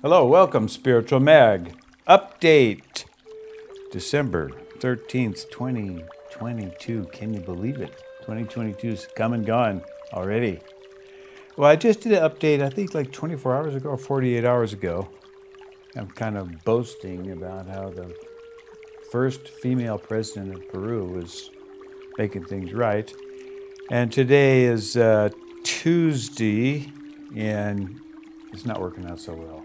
Hello, welcome, Spiritual Mag. Update December 13th, 2022. Can you believe it? 2022's come and gone already. Well, I just did an update, I think like 24 hours ago or 48 hours ago. I'm kind of boasting about how the first female president of Peru was making things right. And today is Tuesday, and it's not working out so well.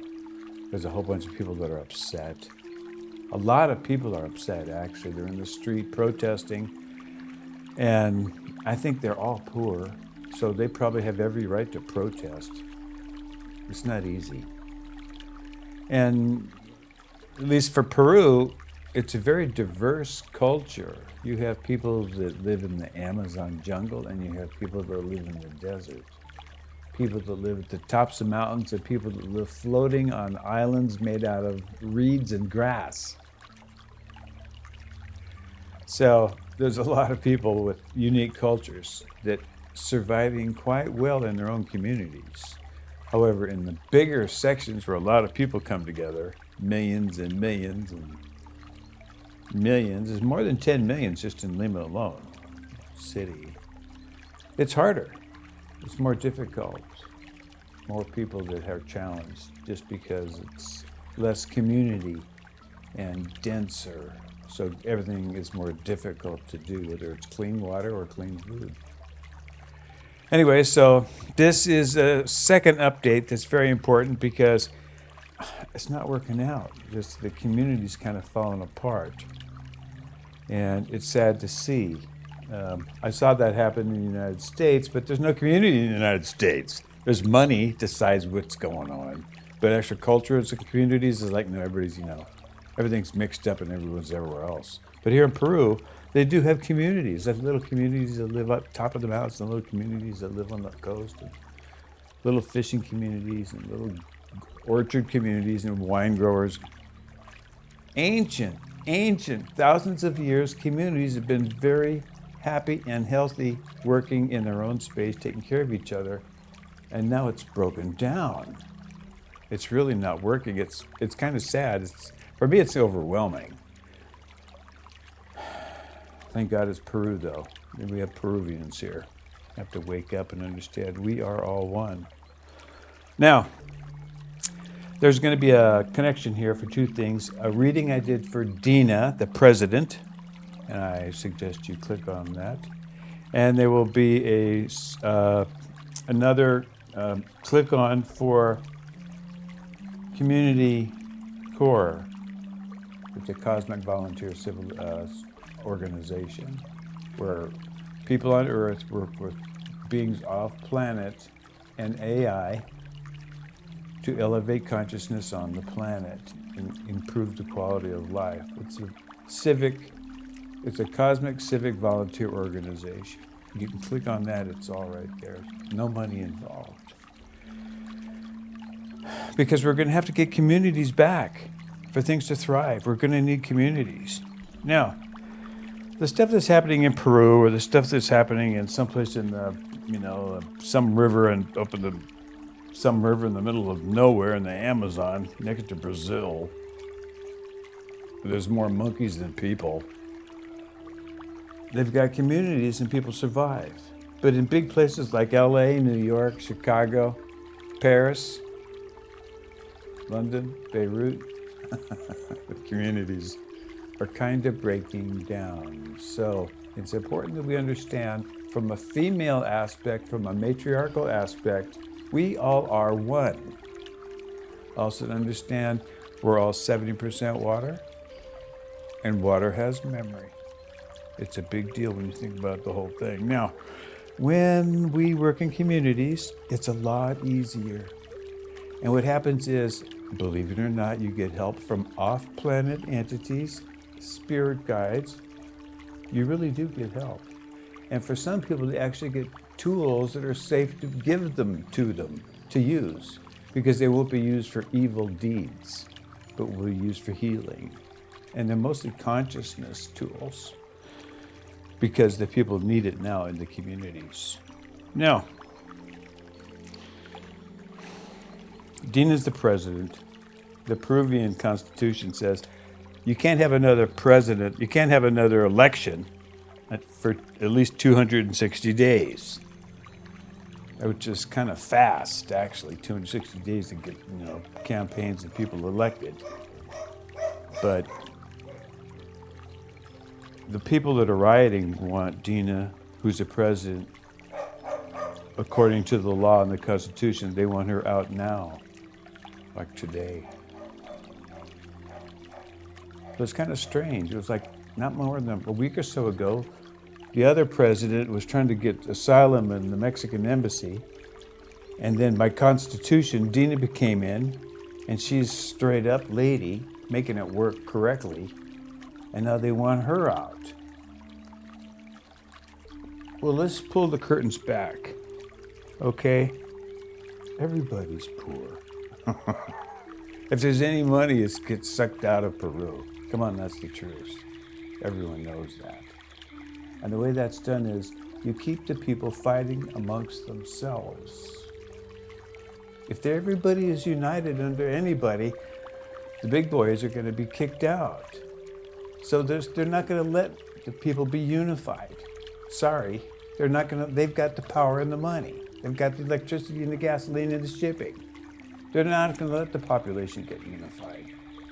There's a whole bunch of people that are upset. A lot of people are upset, actually. They're in the street protesting, and I think they're all poor, so they probably have every right to protest. It's not easy. And at least for Peru, it's a very diverse culture. You have people that live in the Amazon jungle, and you have people that live in the desert. People that live at the tops of mountains, and people that live floating on islands made out of reeds and grass. So there's a lot of people with unique cultures that surviving quite well in their own communities. However, in the bigger sections where a lot of people come together, millions and millions and millions, there's more than 10 million just in Lima alone, city. It's harder. It's more difficult. More people that are challenged just because it's less community and denser. So everything is more difficult to do, whether it's clean water or clean food. Anyway, so this is a second update that's very important because it's not working out. Just the community's kind of falling apart. And it's sad to see. I saw that happen in the United States, but there's no community in the United States. There's money decides what's going on. But actual cultures and communities is like, no, everybody's, everything's mixed up and everyone's everywhere else. But here in Peru, they do have communities. There's little communities that live up top of the mountains and little communities that live on the coast, and little fishing communities and little orchard communities and wine growers. Ancient, thousands of years, communities have been very happy and healthy, working in their own space, taking care of each other, and now it's broken down. It's really not working. It's kind of sad. For me, it's overwhelming. Thank God it's Peru, though. We have Peruvians here. Have to wake up and understand we are all one. Now, there's going to be a connection here for two things. A reading I did for Dina, the president, and I suggest you click on that. And there will be another click on for Community Corps. It's a cosmic volunteer civil organization where people on Earth work with beings off planet and AI to elevate consciousness on the planet and improve the quality of life. It's a cosmic civic volunteer organization. You can click on that, it's all right there. No money involved. Because we're going to have to get communities back for things to thrive. We're going to need communities. Now, the stuff that's happening in Peru, or the stuff that's happening in someplace in some river in the middle of nowhere in the Amazon, next to Brazil, there's more monkeys than people. They've got communities and people survive. But in big places like LA, New York, Chicago, Paris, London, Beirut, the communities are kind of breaking down. So it's important that we understand from a female aspect, from a matriarchal aspect, we all are one. Also to understand we're all 70% water, and water has memory. It's a big deal when you think about the whole thing. Now, when we work in communities, it's a lot easier. And what happens is, believe it or not, you get help from off-planet entities, spirit guides. You really do get help. And for some people, they actually get tools that are safe to give them to use, because they won't be used for evil deeds, but will be used for healing. And they're mostly consciousness tools, because the people need it now in the communities. Now, Dean is the president. The Peruvian constitution says you can't have another president, you can't have another election for at least 260 days, which is kind of fast, actually, 260 days to get, campaigns and people elected. But the people that are rioting want Dina, who's the president, according to the law and the Constitution, they want her out now, like today. So it's kind of strange. It was like not more than a week or so ago, the other president was trying to get asylum in the Mexican embassy. And then by Constitution, Dina came in, and she's straight up lady, making it work correctly. And now they want her out. Well, let's pull the curtains back, okay? Everybody's poor. If there's any money, it gets sucked out of Peru. Come on, that's the truth. Everyone knows that. And the way that's done is you keep the people fighting amongst themselves. If everybody is united under anybody, the big boys are going to be kicked out. So they're not going to let the people be unified. Sorry, they're not going to. They've got the power and the money. They've got the electricity and the gasoline and the shipping. They're not going to let the population get unified.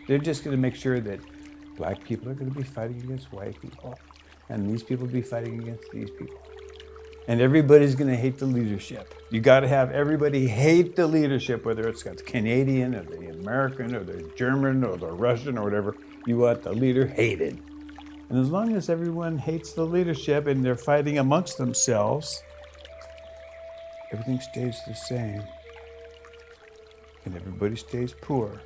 They're just going to make sure that black people are going to be fighting against white people, and these people be fighting against these people. And everybody's going to hate the leadership. You got to have everybody hate the leadership, whether it's got the Canadian or the American or the German or the Russian or whatever. You want the leader hated. And as long as everyone hates the leadership and they're fighting amongst themselves, everything stays the same. And everybody stays poor.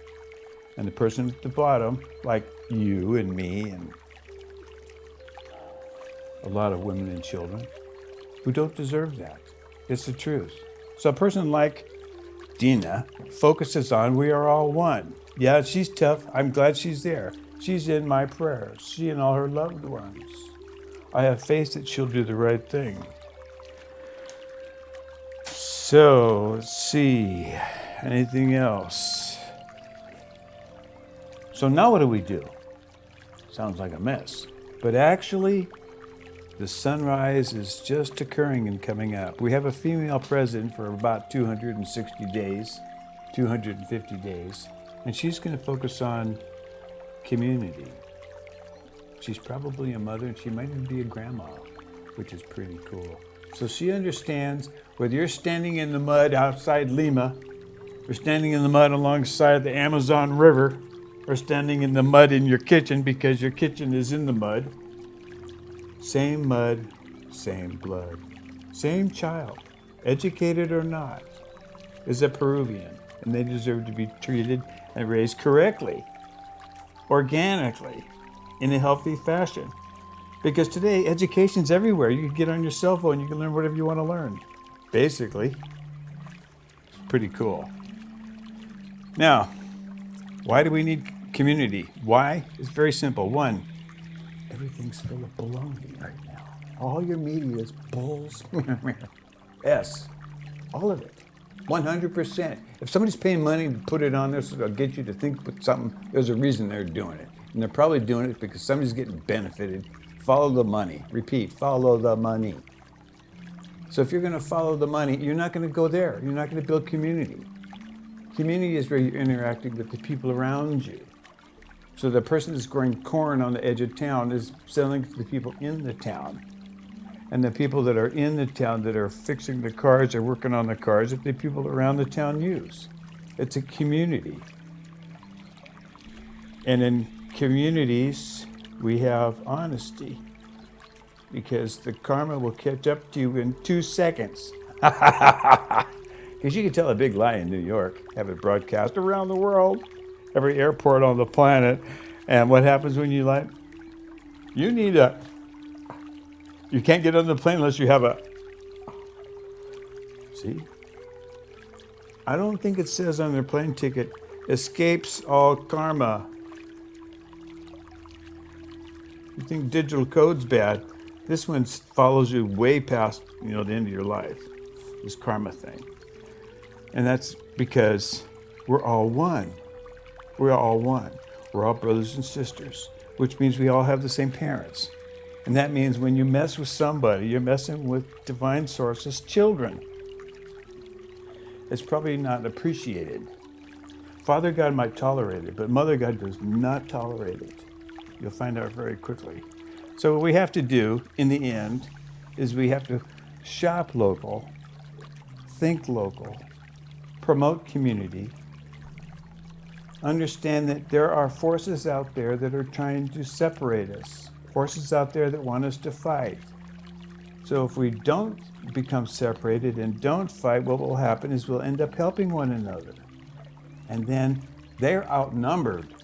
And the person at the bottom, like you and me and a lot of women and children, who don't deserve that. It's the truth. So a person like Dina focuses on we are all one. Yeah, she's tough. I'm glad she's there. She's in my prayers. She and all her loved ones. I have faith that she'll do the right thing. So, let's see. Anything else? So now what do we do? Sounds like a mess. But actually, the sunrise is just occurring and coming up. We have a female president for about 260 days, 250 days, and she's going to focus on community. She's probably a mother, and she might even be a grandma, which is pretty cool. So she understands whether you're standing in the mud outside Lima, or standing in the mud alongside the Amazon River, or standing in the mud in your kitchen because your kitchen is in the mud. Same mud, same blood, same child, educated or not, is a Peruvian, and they deserve to be treated and raised correctly, organically, in a healthy fashion. Because today, education's everywhere. You can get on your cell phone, you can learn whatever you want to learn, basically. It's pretty cool. Now, why do we need community? Why? It's very simple. One, everything's full of baloney right now. All your media is bulls. S. All of it. 100%. If somebody's paying money to put it on there so they'll get you to think something, there's a reason they're doing it. And they're probably doing it because somebody's getting benefited. Follow the money. Repeat, follow the money. So if you're going to follow the money, you're not going to go there. You're not going to build community. Community is where you're interacting with the people around you. So the person that's growing corn on the edge of town is selling to the people in the town. And the people that are in the town that are fixing the cars or working on the cars are the people around the town use. It's a community. And in communities, we have honesty, because the karma will catch up to you in 2 seconds. Because you can tell a big lie in New York, have it broadcast around the world, every airport on the planet. And what happens when you lie? You can't get on the plane unless you have a, see? I don't think it says on their plane ticket, escapes all karma. You think digital code's bad. This one follows you way past, the end of your life, this karma thing. And that's because we're all one. We're all one. We're all brothers and sisters, which means we all have the same parents. And that means when you mess with somebody, you're messing with divine source's children. It's probably not appreciated. Father God might tolerate it, but Mother God does not tolerate it. You'll find out very quickly. So what we have to do in the end is we have to shop local, think local, promote community, understand that there are forces out there that are trying to separate us, forces out there that want us to fight. So if we don't become separated and don't fight, what will happen is we'll end up helping one another. And then they're outnumbered.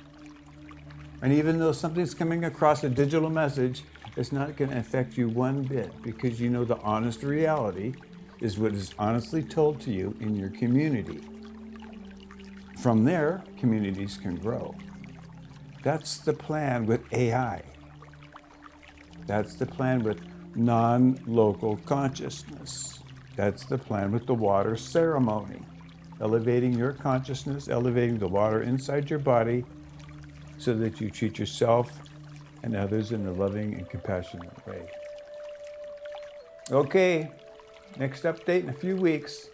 And even though something's coming across a digital message, it's not going to affect you one bit, because you know the honest reality is what is honestly told to you in your community. From there, communities can grow. That's the plan with AI. That's the plan with non-local consciousness. That's the plan with the water ceremony. Elevating your consciousness, elevating the water inside your body so that you treat yourself and others in a loving and compassionate way. Okay, next update in a few weeks.